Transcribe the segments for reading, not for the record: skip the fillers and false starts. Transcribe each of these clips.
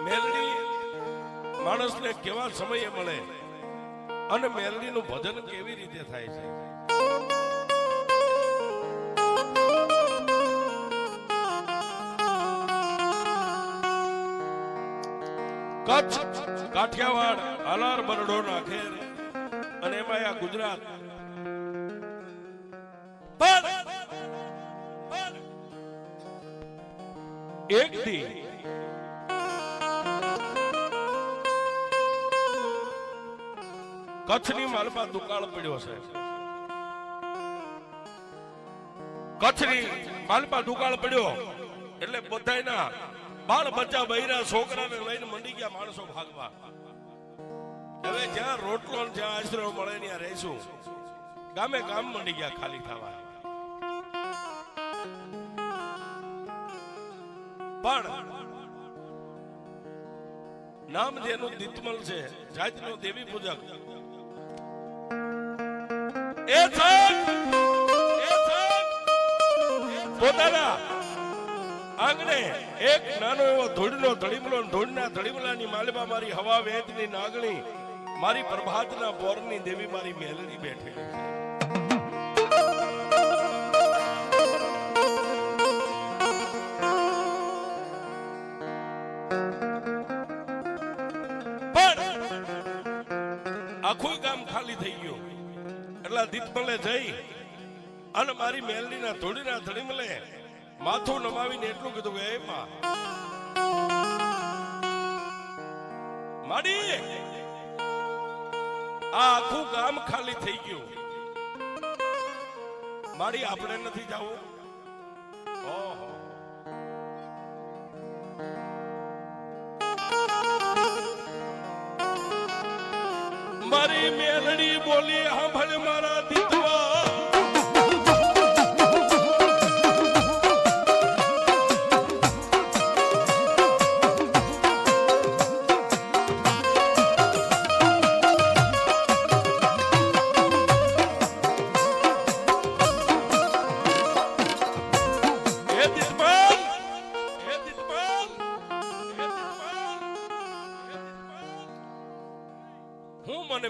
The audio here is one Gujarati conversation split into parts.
મેલડી માણસને કેવા સમયે મળે અને મેલડીનું ભજન કેવી રીતે થાય છે. કચ્છ, કાઠિયાવાડ, આલાર બરડો નાખેર અને એમાં આ ગુજરાત. એક દી કચ્છની માલમાં દુકાળ પડ્યો છે. કચ્છની માલમાં દુકાળ પડ્યો એટલે બધાયના બાળ બચ્ચા બૈરા છોકરાને લઈને મંડી ગયા માણસો ભાગવા. હવે જ્યાં રોટલો જ્યાં આશરો મળે ત્યાં રહીશું. ગામે ગામ મંડી ગયા ખાલી થવા. પણ નામ જેનું દીતમલ છે, જાતનો દેવી પૂજક, એ પોતાના આંગણે એક નાનો એવો ધૂળનો ધડીમલો, ધૂળના ધડીમલાની માલમાં મારી હવા વેદની નાગણી, મારી પ્રભાતના પોરની દેવી મારી મેલડી બેઠેલી છે. આખું ગામ ખાલી થઈ ગયું એટલે દીતમલે જઈ અને મારી મેલડીના ધૂળના ધડીમલે માથું નમાવીને એટલું કીધું કે એ માડી, આ આખું ગામ ખાલી થઈ ગયું, માડી આપણે નથી જવું? ઓહો, મારી મેલડી બોલી, સાંભળ મારા દીતવા,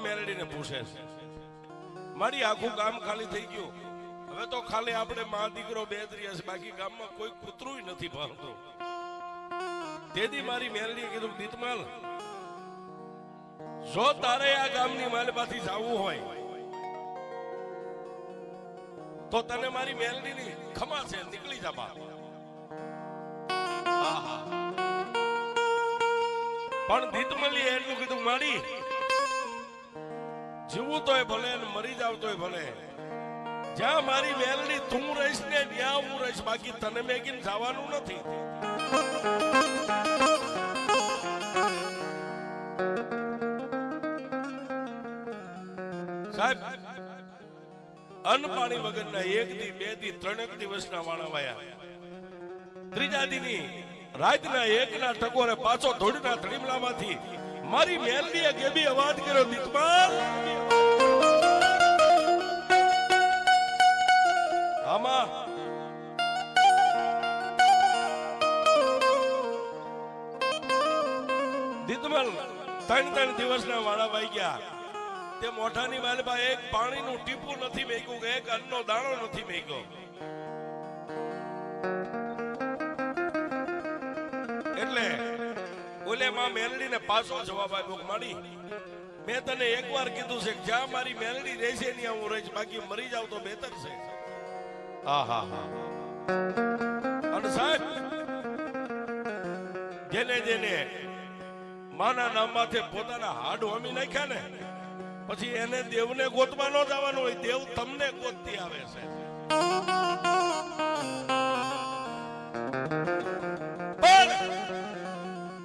મેલડીને પૂછે છે, મારી આખું ગામ ખાલી થઈ ગયું, હવે તો ખાલી આપણે મા દીકરો બે જ રહ્યા છે, બાકી ગામમાં કોઈ કૂતરું નથી ભાળતું. તેથી મારી મેલડીએ કીધું, દીતમાલ, જો તારે આ ગામની માલમાંથી જવું હોય તો તને મારી મેલડીની ખમા છે, નીકળી જા બા. પણ દીતમલીએ એટલું કીધું, માડી જીવું તોય ભલે ને મરી જાવ તોય ભલે, જ્યાં મારી મેલડી તું રહીશ ને ત્યાં હું રહીશ, બાકી તને મેગીને જવાનું નથી. સાહેબ, અન્ન પાણી વગરના એક દી, બે દી, 3 દિવસના વાળા વાયા. ત્રીજા દીની રાતના એકના ટકોરે પાછો ધોળના ધડીમલામાંથી મારી મેલડીએ કેબી અવાજ કર્યો, દીતમાલ, આમાં દીતમલ 3 દિવસના વાળા વાઈ ગયા. તે મોઢાની માલમાં એક પાણીનું ટીપું નથી મેક્યું, કે એક અન્નનો દાણો નથી મેક્યો. એટલે ઓલે માં મેલડીને પાછો જવાબ આપ્યો, માડી, મેં તને એકવાર કીધું છે કે જ્યાં મારી મેલડી રહેશે ત્યાં હું રહીશ, બાકી મરી જાવ તો બહેતર છે. અને સાહેબ, જેને જેને માના નામમાંથી પોતાના હાડ હોમી નાખ્યા ને, પછી એને દેવને ગોતવા ન જવાનું હોય, દેવ તમને ગોતતી આવે છે.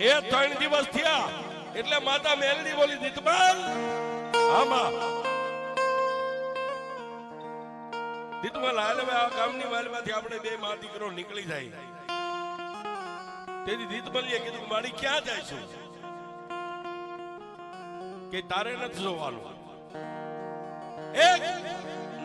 એ 3 દિવસ થયા એટલે માતા મેલડી બોલી, દીતમાલ, આમાં દીતમાલ, હાલ હવે આ ગામની વાલમાંથી આપણે બે મા દીકરો નીકળી જાય. તેથી દીતમલીએ કીધું, માડી ક્યાં જઈશું? કે તારે નથી જોવાનું. એક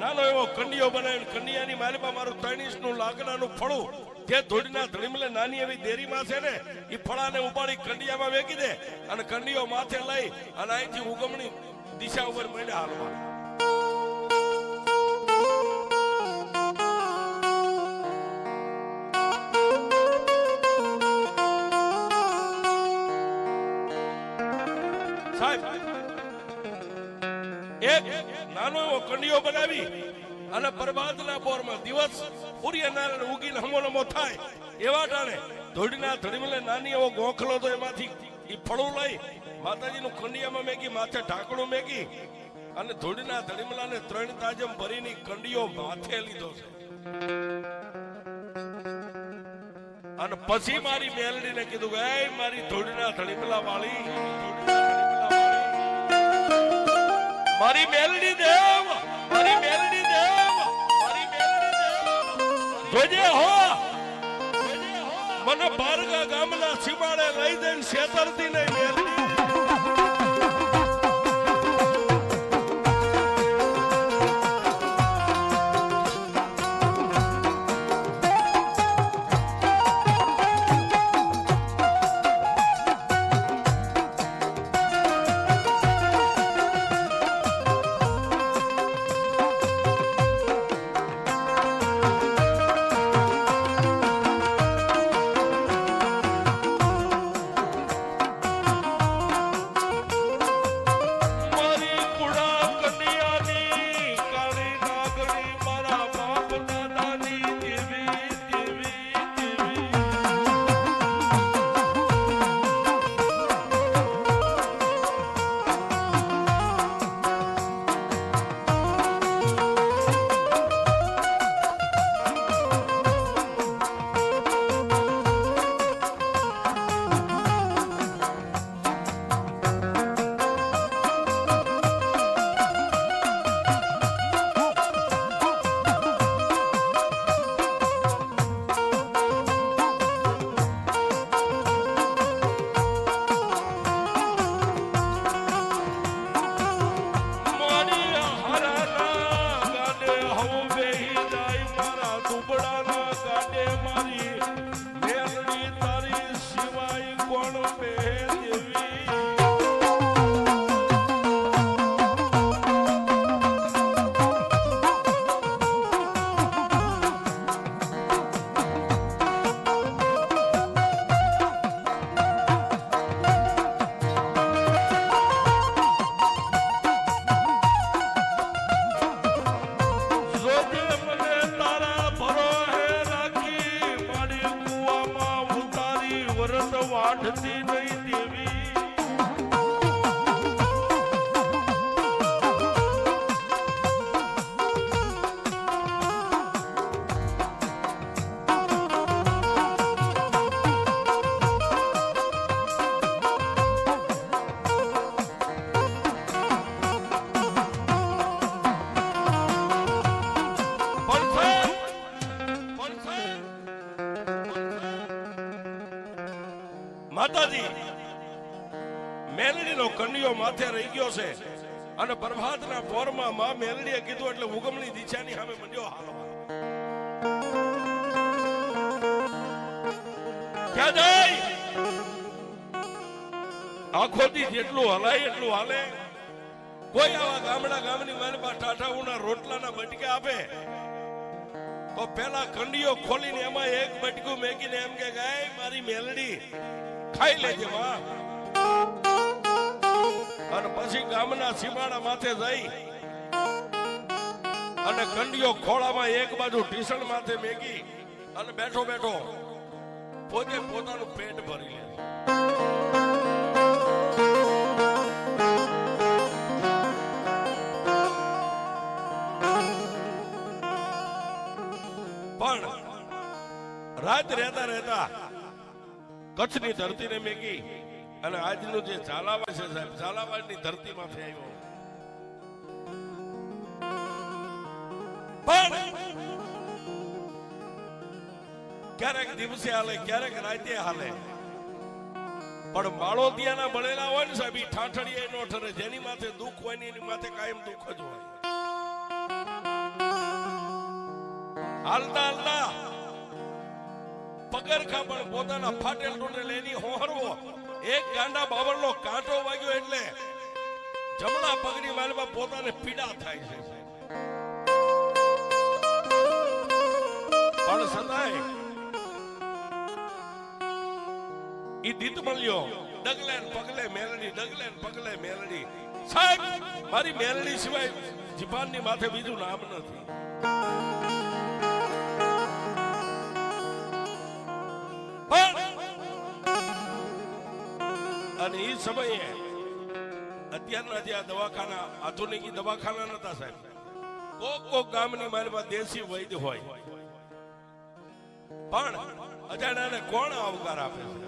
નાનો એવો કંડિયો બનાવીને કંડિયાની માલમાં મારું 3 ઇંચનું લાકડાનું ફળું જે ધૂળના ધડીમલે નાની એવી દેરીમાં છે ને એ ફળાને ઉપાડી કંડિયામાં વેકી દે અને કંડિયો માથે લઈ અને અહીંથી ઉગમણી દિશા ઉપર માંડ્યા હાલવા. એક નાનો એવો કંડિયો બનાવી અને પ્રભાતના પોરમાં દિવસ સૂર્યનારાયણ ઉગીને હમોનમો થાય એવા ટાણે ધોડીના ધડીમલે નાની એવો ગોખલો તો એમાંથી ઈ ફળું લઈ માતાજીનું કંડિયામાં મેકી માથે ઢાંકણું મેકી અને ધોડીના ધડીમલાને 3 તાજમ ભરીને કંડિયો માથે લીધો છે. અને પછી મારી મેલડીને કીધું કે એ મારી ધોડીના ધડીમલા વાળી મારી મેલડી દેવ મારી મેલડી દેવ મારી મેલડી દેવ જોજે હો મને બારગા ગામના સીમાડે લઈ જઈને છેતરતી નહીં મેલડી. માતાજી મેલડીનો કંડિયો માથે રહી ગયો છે અને પ્રભાતના પોરમાં માં મેલડીએ કીધું એટલે ઉગમણી દિશાની સામે મંડ્યો હાલવા. ક્યાં જાય આખો દી જેટલું હલાય એટલું હાલે. કોઈ આવા ગામડા ગામની માલપા ટાટાઉના રોટલાના બટકે આપે તો પેલા કંડિયો ખોલીને એમાં એક બટકું મેકીને એમ કે ગાય મારી મેલડી ખાઈ લેજે માં. અને પછી ગામના સીમાડા માથે જઈ અને કંડિયો ખોળામાં એક બાજુ ઢીસણ માથે મેકી અને બેઠો બેઠો પોતે પોતાનું પેટ ભરી લે. પણ રાત રહેતા રહેતા કચ્છની ધરતીને મેકી અને આજનું જે ઝાલાવાડ છે સાહેબ ઝાલાવાડની ધરતીમાંથી આવ્યો. પણ ક્યારેક દિવસે હાલે ક્યારેક રાતે હાલે. પણ માળોદિયાના બળેલા હોય ને સાહેબ ઠાઠડીએ નો ઠરે. જેની માથે દુઃખ હોય ને એની માથે કાયમ દુઃખ જ હોય. હાલતા હાલતા પગરખા પણ પોતાના ફાટેલ તૂટેલ એની હોહરવો એક ગાંડા બાવળનો કાંટો વાગ્યો એટલે જમણા પગની માલમાં પોતાને પીડા થાય છે પણ સદાય ઈ દીત મળ્યો ડગલે ને પગલે મેલડી ડગલે ને પગલે મેલડી સાહેબ મારી મેલડી સિવાય જીભાનની માથે બીજું નામ નથી અને એ સમયે અત્યારના જે આ દવાખાના આધુનિક દવાખાના નતા સાહેબ કોક ગામની માલમાં દેશી વૈદ્ય હોય પણ અજાણાને કોણ આવકાર આપે છે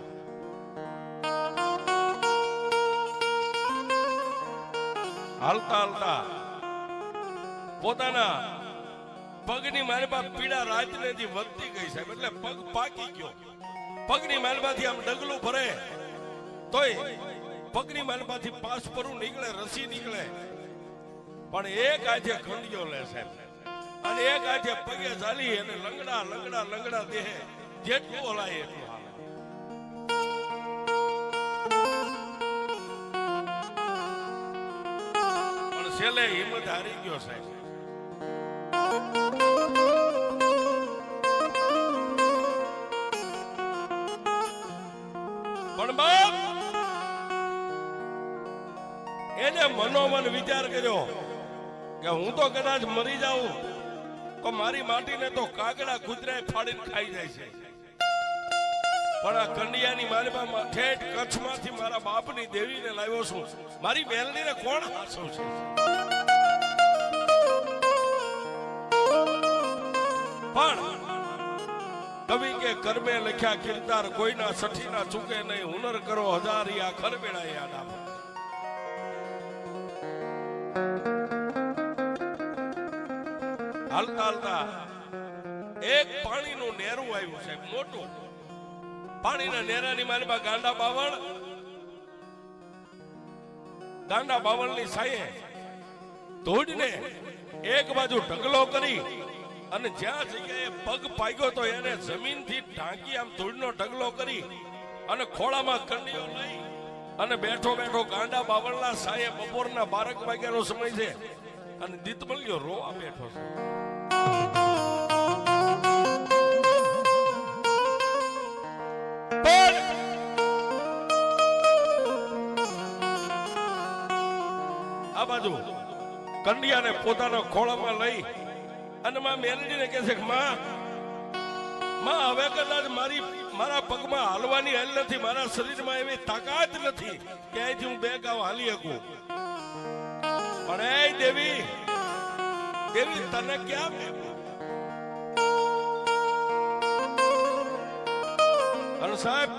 હાલતા હાલતા પોતાના પગની માલમાં પીડા રાતનેથી વધતી ગઈ સાહેબ એટલે પગ પાકી ગયો પગની માલમાંથી આમ ડગલું ભરે તોય પગની માલમાંથી પાસપરું નીકળે રસી નીકળે પણ એક આજે ખંડિયો લે સાહેબ અને એક આજે પગે ચાલી અને લંગડા લંગડા લંગડા દેહે જેટલું હલાય એટલું હાલે પણ છેલ્લે હિંમત હારી ગયો સાહેબ પણ બાપ એને મનોમન વિચાર કર્યો કે હું તો કદાચ મરી જાઉં તો મારી માટીને તો કાગડા કૂતરા ફાડીને ખાઈ જાય છે પણ આ કંડિયાની માલમાં ઠેઠ કચ્છમાંથી મારા બાપની દેવીને લાવ્યો છું મારી મેલડીને કોણ હાસવશે પણ કવિ કે કર્મે લખ્યા કિરદાર કોઈના સઠીના ચૂકે નહીં હુનર કરો હજારિયા ખરબેડા યાદ આપો હાલતા હાલતા એક પાણીનું નેરું આવ્યું છે મોટું પાણીના નેરાની માલમાં ગાંડા બાવળની સાયે ધોડને એક બાજુ ઢગલો કરી અને જ્યાં જગ્યાએ પગ પાગ્યો તો એને જમીનથી ઢાંકી આમ ધૂળનો ઢગલો કરી અને ખોળામાં કંડીઓ લઈ અને બેઠો બેઠો ગાંડા બાવળના સાયે બપોરના 12 વાગ્યાનો સમય છે અને દીતમલ્યો રોવા બેઠો છે આ બાજુ કંડિયાને પોતાના ખોળામાં લઈ અને માં મેલડીને કહે છે કે માં હવે કદાચ મારા પગમાં હાલવાની હેલ નથી મારા શરીરમાં એવી તાકાત નથી કે અહીંથી હું 2 ગાવ હાલી શકું પણ એ દેવી તને ક્યાં અને સાહેબ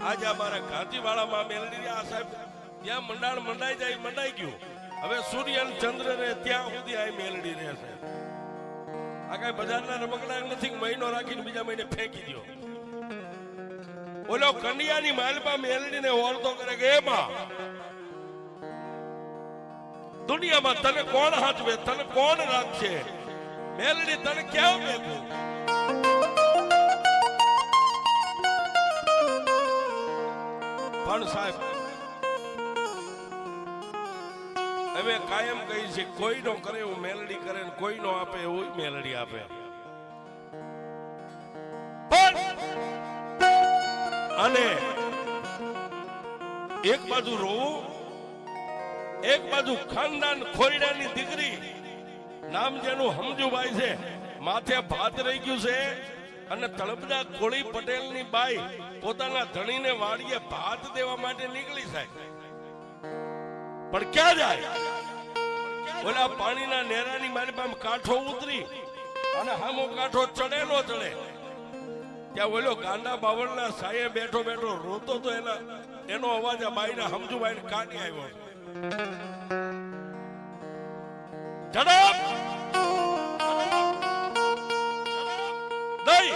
આજે અમારા ઘાટીવાળામાં મેલડી આ સાહેબ ત્યાં મંડાઈ ગયું હવે સૂર્ય અને ચંદ્ર ને ત્યાં સુધી આ મેલડી રહેશે આ કઈ બજારના રમકડા નથી મહિનો રાખીને બીજા મહિને ફેંકી દો ઓલો કન્યાની માલમાં મેલડીને ઓળતો કરે કે એમાં દુનિયામાં તને કોણ હાચવે તને કોણ રાખશે મેલડી તને ક્યાં મેકું પણ સાહેબ હવે કાયમ કહી છે કોઈ નો કરે એવું મેલડી કરે ને કોઈ નો આપે એવું મેલડી આપે અને એક બાજુ રોવું એક બાજુ ખાનદાન ખોરડાની દીકરી નામ જેનું હમજુભાઈ છે માથે ભાત રહી ગયું છે અને તળપદા કોળી પટેલની બાઈ પોતાના ધણીને વાડીએ ભાત દેવા માટે નીકળી જાય પણ ક્યાં જાય ઓલા પાણીના નેરાની મારી કાંઠો ઉતરી અને હામો કાંઠો ચડે નો ચડે ત્યાં ઓલો ગાંડા બાવળના સાયે બેઠો બેઠો રોતો તો એનો અવાજ આ બાઈના હમજુભાઈને કાઢી આવ્યો ઝડપ નહીં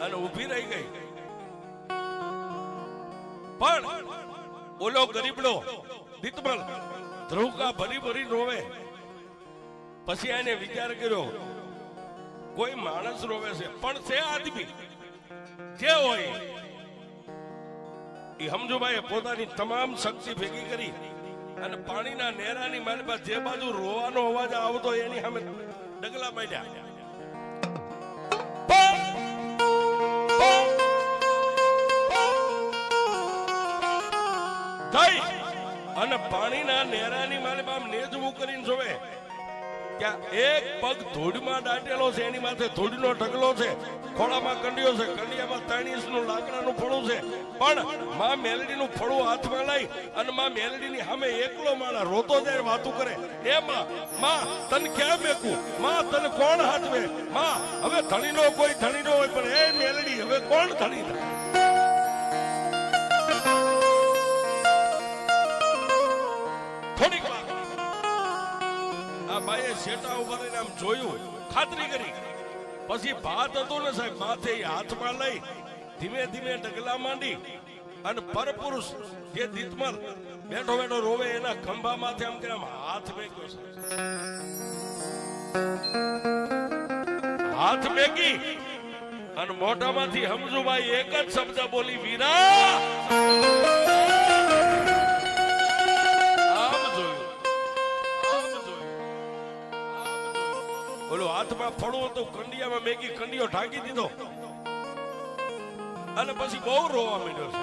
અને ઊભી રહી ગઈ પણ ઓલો ગરીબડો દીતમલ ધ્રુવકા ભરી ભરી રોવે પછી એને વિચાર કર્યો કોઈ માણસ રોવે છે પણ છે આદમી જે હોય એ હમજુભાઈએ પોતાની તમામ શક્તિ ભેગી કરી અને પાણીના નેરાની મારી જે બાજુ રોવાનો અવાજ આવતો એની સામે ડગલા માંડ્યા અને પાણીના નેરાની મારી બાપ નેજવું કરીને જોવે ત્યાં એક પગ ધૂળમાં દાટેલો છે, એની માથે ધૂળનો ઢગલો છે, ખોળામાં કંડિયો છે, કંડિયામાં 3 ઇંચનું લાકડાનું ફળું છે, પણ માં મેલડીનું ફળું હાથમાં લઈ અને માં મેલડીની સામે એકલો માણા રોતો જાય વાતું કરે, એ માં તને ક્યાં મેકું, માં તને કોણ હાથવે, માં હવે ધણીનો કોઈ ધણીનો હોય પણ એ મેલડી હવે કોણ ધણી થાય. થોડીક વાર આ બાઈએ શેટા ઉપર આમ જોયું, ખાતરી કરી, પછી ભાત હતું ને સાહેબ માથે હાથમાં લઈ ધીમે ધીમે ડગલા માંડી અને પરપુરુષ જે દીતમલ બેઠો બેઠો રોવે એના ખંભા માથે આમ કે હાથ મેક્યો છે, હાથ મેકી અને મોઢામાંથી હમજુભાઈ એક જ શબ્દ બોલી, વીરા. હાથમાં ફળું હતું, કંડિયામાં મેગી કંડિયો ઢાંકી દીધો અને પછી બહુ રોવા માંડ્યો છે.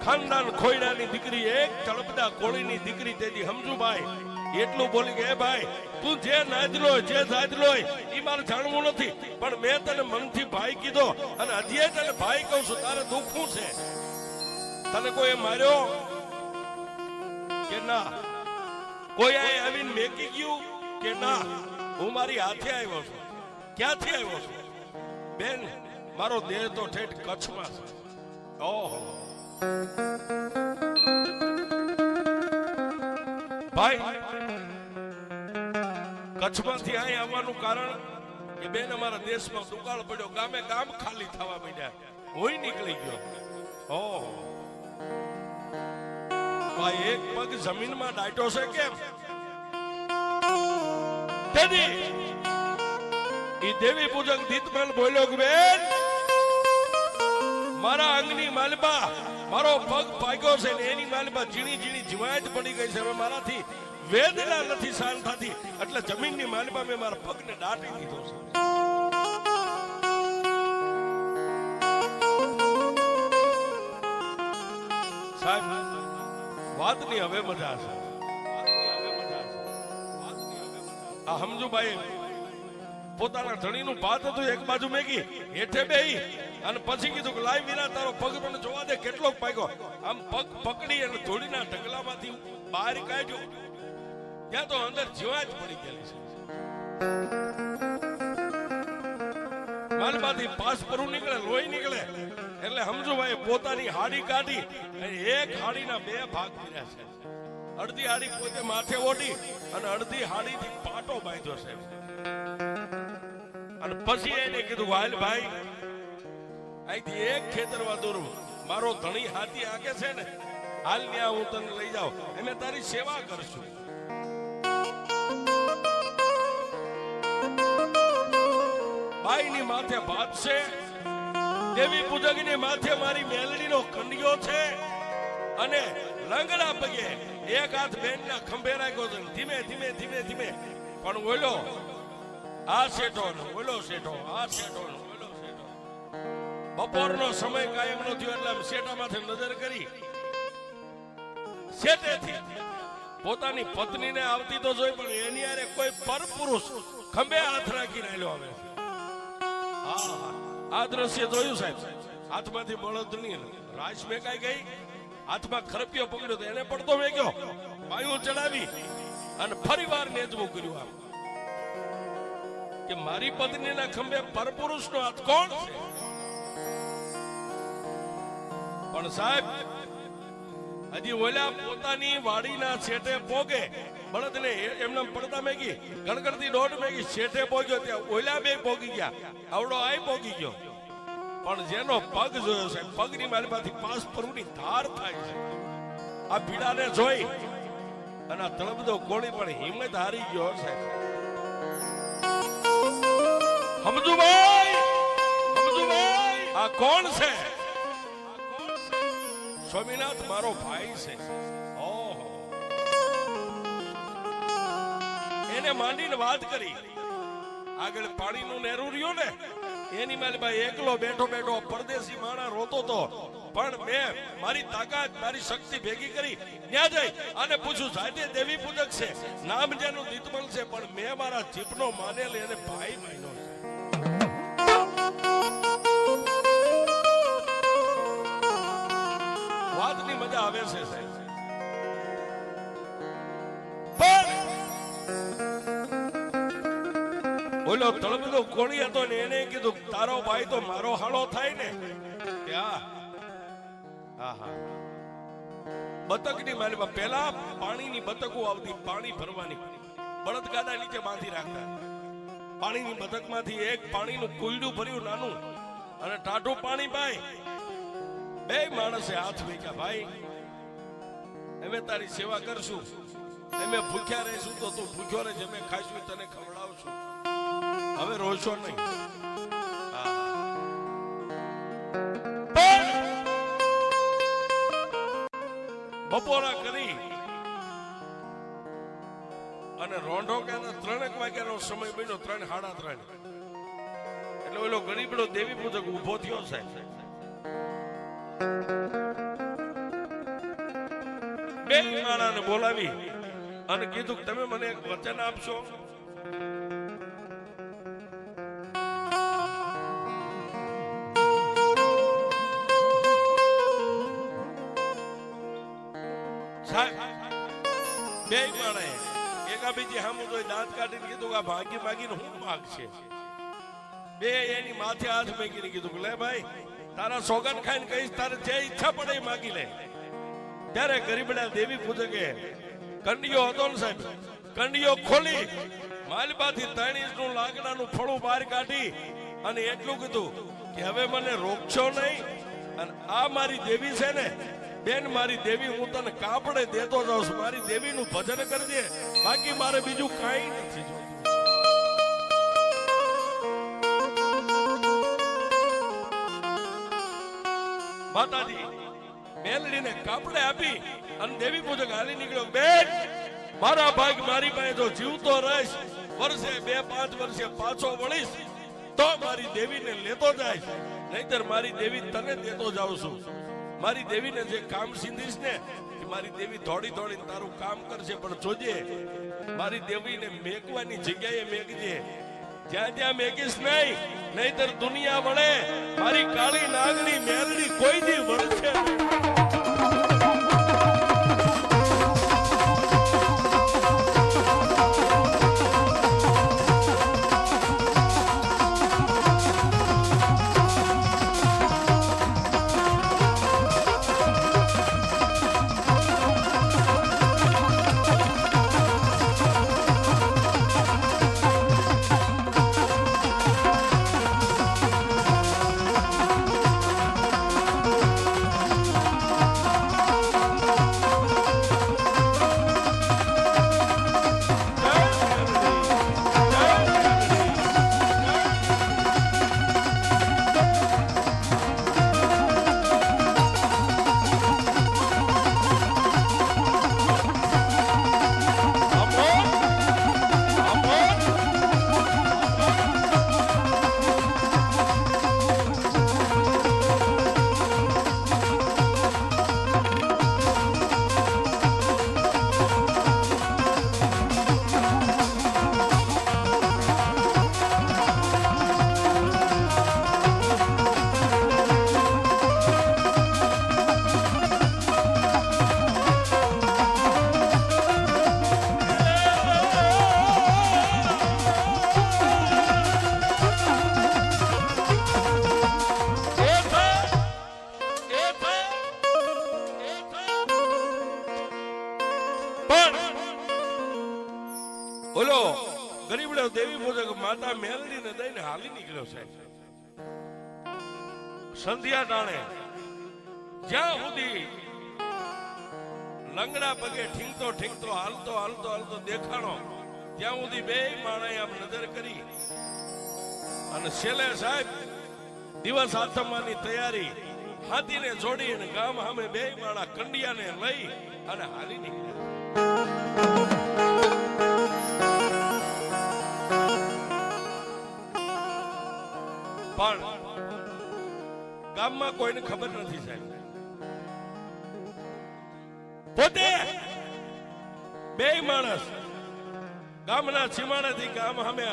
ખાનદાન ખોયડાની દીકરી, એક તળપદા કોળીની દીકરી તેજી હમજુભાઈ એટલું બોલી કે ભાઈ તું જે નાજલો જે જાજલો એ મારે જાણવું નથી, પણ મેં તને મનથી ભાઈ કીધો અને હજી તને ભાઈ કહું છું, તારે દુઃખ શું છે? તને કોઈ માર્યો કે ના? કોઈ આવીને મેકી ગયું કે ના? હું મારી હાથે આવ્યો છું. ક્યાંથી આવ્યો છું બેન? મારો દેહ તો ઠેઠ કચ્છમાં છે. ઓહો ભાઈ, કચ્છમાંથી અહીં આવવાનું કારણ કે બેન અમારા દેશમાં દુકાળ પડ્યો, ગામે ગામ ખાલી થવા માંડ્યા, હું નીકળી ગયો. ઓહો ભાઈ, એક પગ જમીનમાં દાટ્યો છે કેમ? ઈ દેવી પૂજક દીતમલ બોલ્યો કે બેન મારા અંગની માલબા મારો પગ પાગ્યો છે ને એની માલબા ઝીણી ઝીણી જીવાત પડી ગઈ છે, હવે મારાથી વેદના નથી સહન થતી, એટલે જમીનની માલબા મેં મારા પગને દાટી દીધો છે. સાહેબ વાતની હવે મજા છે. આ હમજુભાઈ પોતાના ધણીનું ભાત હતું એક બાજુ મેગી હેઠે બેહી અને પછી કીધું કે લાઈ વીરા તારો પગ મને જોવા દે કેટલો પાક્યો. આમ પગ પકડી અને ધોળીના ઢગલામાંથી બહાર કાઢ્યો, ત્યાં તો અંદર જીવા જ પડી ગયેલી છે. માલમાંથી પાસ પરું નીકળે, લોહી નીકળે એટલે હમજુભાઈ પોતાની હાડી કાઢી એક હાડીના 2 ભાગ કર્યા છે. અડધી હાડી પોતે માથે ઓઢી અને અડધી હાડીથી પાટો બાંધ્યો છે. અને પછી એને કીધું હાલ ભાઈ અહીંથી એક ખેતરમાં દૂર મારો ધણી હાથી આગે છે ને, હાલ ત્યાં હું તને લઈ જાઉં, અમે તારી સેવા કરશું. બાઈની માથે ભાત છે, દેવી પૂજકની માથે મારી મેલડીનો કંડિયો છે અને લંગડા પગે એક હાથ બેનના ખંભે રાખ્યો છે. ધીમે ધીમે ધીમે ધીમે પણ ઓલો આ શેઠો ઓલો શેઠો આ શેઠો ઓલો શેઠો. બપોરનો સમય કાયમ નો થયો એટલે શેઠામાંથી નજર કરી શેઠેથી પોતાની પત્નીને આવતી તો જોઈ, પણ એની આરે કોઈ પરપુરુષ ખંભે હાથ રાખીને આલ્યો આવે. આ દ્રશ્ય જોયું સાહેબ? હાથમાંથી બળદની રાશ મેકાઈ ગઈ, હાથમાં ખરપિયો પકડ્યો તો એને પડતો મેક્યો, વાયુ ચડાવી અને ફરીવાર નેજવું કર્યું આમ કે મારી પત્નીના ખંભે પરપુરુષનો હાથ કોણ છે? પણ સાહેબ હજી ઓલા પોતાની વાડીના છેટે પોગે બળદને એમને પડતા મેગી ગણગણતી દોઢ મેગી છેટે પોગ્યો, ત્યાં ઓલા 2 પોગી ગયા, આવડો આય પોગી ગયો. પણ જેનો પગ જોયો છે, પગની મારીમાંથી પાસ પરુની ધાર થાય છે. આ પીડાને જોઈ અને આ તળબદો કોળી પણ હિંમત હારી ગયો છે. સમજુભાઈ, આ કોણ છે? સ્વામિનાથ મારો ભાઈ છે. ઓહો, એને માંડીને વાત કરી. આગળ પાણીનું નેરું રહ્યું ને, એની માલભાઈ એકલો બેઠો બેઠો પરદેશી માણા રોતો તો, પણ મેં મારી તાકાત મારી શક્તિ ભેગી કરી ત્યાં જઈ અને પૂછ્યું, જાતે દેવી પૂજક છે, નામ જેનું દીતમલ છે, પણ મેં મારા જીભનો માનેલ એને ભાઈ માન્યો છે. વાતની મજા આવે છે સાહેબ. બોલો તળબદો કોળી હતો ને એને કીધું, તારો ભાઈ તો મારો હાળો થાય ને. બતકની માલમાં પેલા પાણીની બતકો આવતી, પાણી ભરવાની બળદગાડા નીચે બાંધી રાખતા. પાણીની બતકમાંથી એક પાણીનું કુંડું ભર્યું નાનું અને ટાઢું પાણી પાય. બે માણસે હાથ વેચ્યા, ભાઈ અમે તારી સેવા કરશું, અમે ભૂખ્યા રહીશું તો તું ભૂખ્યો રહેજે, અમે ખાઈશું તને ખવડાવશું, હવે રોશો નહીં. બપોરા કરી અને રોંઢો કે 3 વાગ્યાનો સમય બન્યો, 3 સાડા 3. એટલે ઓલો ગરીબડો દેવી પૂજક ઉભો થયો છે. બે માણાને બોલાવી અને કીધું કે તમે મને એક વચન આપશો. બે માણાએ એકાબીજી સામું જોઈ દાંત કાઢીને કીધું, આ ભાગી માગીને હું માગ છે. બે એની માથે હાથ મેકીને કીધું, લે ભાઈ તારા સોગન ખાઈને કહીશ, તારે જે ઈચ્છા પડે એ માગી લે. ત્યારે ગરીબડા દેવી પૂજકે કંડિયો હતો ને સાહેબ, કંડિયો ખોલી માલબાથી 3 ઇંચનું લાકડાનું ફળું બહાર કાઢી અને એટલું કીધું કે હવે મને રોકશો નહીં, અને આ મારી દેવી છે ને બેન, મારી દેવી હું તને કાપડે દેતો જાઉં છું, મારી દેવીનું ભજન કરજે, બાકી મારે બીજું કાંઈ નથી જોતું. માતાજી મેલડીને કાપડે આપી અને દેવી પૂજક હાલી નીકળ્યો. બેન મારા ભાગ મારી પાસે જો જીવતો રહીશ, વર્ષે 2-5 વર્ષે પાછો વળીશ તો મારી દેવીને લેતો જાય, નહીતર મારી દેવી તને દેતો જાઉં છું. મારી દેવીને જે કામ સીંધીશ ને, મારી દેવી દોડી દોડીને તારું કામ કરશે, પણ જોજે મારી દેવીને મેકવાની જગ્યાએ મેકજે, જ્યાં જ્યાં મેકીશ નહીં, નહીતર દુનિયા વળે મારી કાળી નાગની મેલડી કોઈ દી વળશે. ઓલો ગરીબડો દેવી પૂજક માતા મેલડીને દઈને હાલી નીકળ્યો છે. સંધ્યા ટાણે જ્યાં સુધી લંગડા પગે ઠીંગતો ઠીંગતો હાલતો હાલતો હાલતો દેખાણો, ત્યાં સુધી બે માણસે આમ નજર કરી અને છેલ્લે સાહેબ દિવસ આથમવાની તૈયારી હાથીને જોડીને ગામ સામે બે માળા કંડિયાને લઈ અને હાલી નીકળ્યા. પણ ગામમાં કોઈને ખબર નથી સાહેબ. પોતે બે માણસ ગામના સીમાડાથી ગામ સામે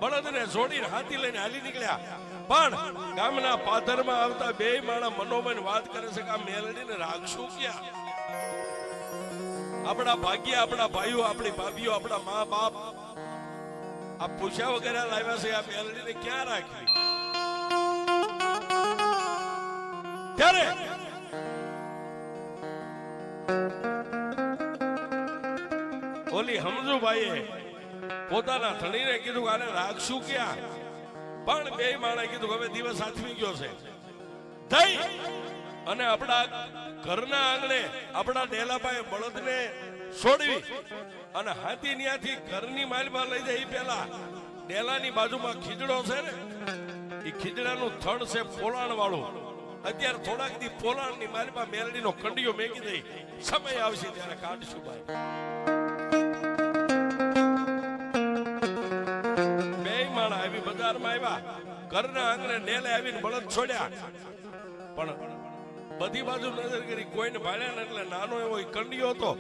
બળદને જોડીને હાથી લઈને હાલી નીકળ્યા. પણ ગામના પાદરમાં આવતા બે માણસ મનોમન વાત કરે છે કે આ મેલડીને રાખશું ક્યાં? આપણા ભાગ્ય, આપણા ભાઈઓ, આપણી ભાભીઓ, આપણા મા બાપ આ પૂછ્યા વગેરે લાવ્યા છે, આ મેલડીને ક્યાં રાખી? ત્યારે ઓલી હમજુભાઈએ પોતાના ધણીને કીધું આને રાખશું ક્યાં? પણ બે માણે કીધું હવે દિવસ આથમી ગયો છે, થઈ અને આપણા ઘરના આંગણે આપણા ડેલાભાઈ બળદને છોડવી અને હાથી ત્યાંથી ઘરની માલમાં લઈ જાય. પેલા ડેલાની બાજુમાં ખીજડો છે ને, એ ખીજડાનું થડ છે પોલાણ વાળું. અત્યારે થોડાક દી પોલાણની માલમાં મેલડીનો કંડિયો મેકી દઈ, સમય આવશે ત્યારે કાઢશું ભાઈ. બે માણા આવી બજારમાં આવ્યા, ઘરના આંગણે ડેલે આવીને બળદ છોડ્યા. પણ બધી બાજુ નજર કરી, કોઈને ભાળ્યા ને એટલે નાનો એવો કંડિયો હતો,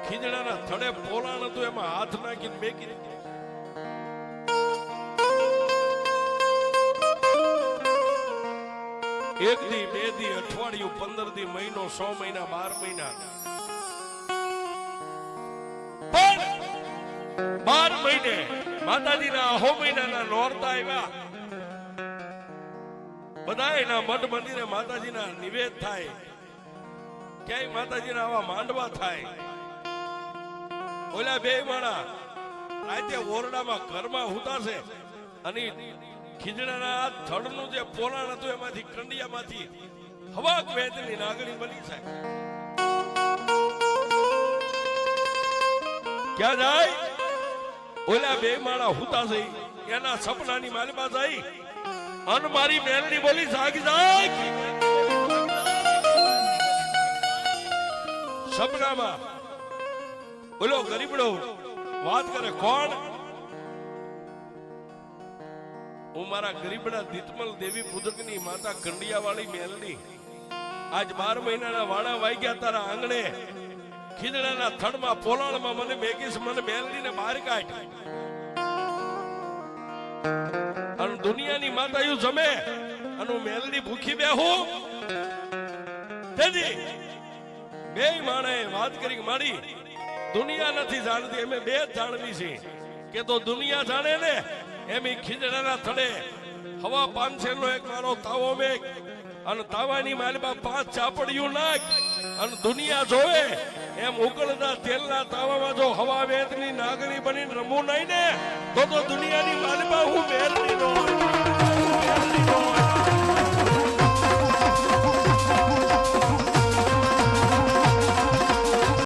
ખીજડાના થડે પોલાણ હતું, એમાં હાથ નાખીને મેકી દીધી. એક દી, બે દી, અઠવાડિયું, 15 દી, મહિનો, 100 મહિના, 12 મહિના, પણ 12 મહિને માતાજીના અહો મહિનાના નોરતા આવ્યા. બધા એના મઠ મંદિરે માતાજીના નિવેદ થાય, ક્યાંય માતાજીના આવા માંડવા થાય. ઓલા બે માણા રાતે ઓરડામાં ઘરમાં હુતા છે અને ખીજડાના થડનું જે પોલાણ હતું એમાંથી કંડિયામાંથી હવા વેદની નાગણી બની છે. ક્યાં જાય? ઓલા બે માણા હુતા છે એના સપનાની માલમાં જાય અને મારી મેલડી બોલી જાગી જાગ. સપનામાં ઓલો ગરીબડો વાત કરે, કોણ? હું મારા ગરીબડા દીતમલ દેવી પુદકની માતા કંડિયા વાળી મેલડી. આજ 12 મહિનાના વાણા વાગ્યા તારા આંગણે ખીજડાના થડમાં પોલાણમાં મને મેગીસ, મને મેલડીને બહાર કાઢ. અને દુનિયાની માતાયું જમે અને હું મેલડી ભૂખી બેહું. તેથી બે માણે વાત કરી, મારી દુનિયા નથી જાણતી, અમે બે જ જાણવી છે. કે તો દુનિયા જાણે ને એમ ખીજડાના થડે હવા 500 નો એક મારો તાવો મેક અને તાવાની માલમાં 5 ચાપડીયું નાખ અને દુનિયા જોવે એમ ઉકળતા તેલના તાવામાં જો હવા વેદની નાગણી બનીને રમવું નહીં ને તો દુનિયાની માલમાં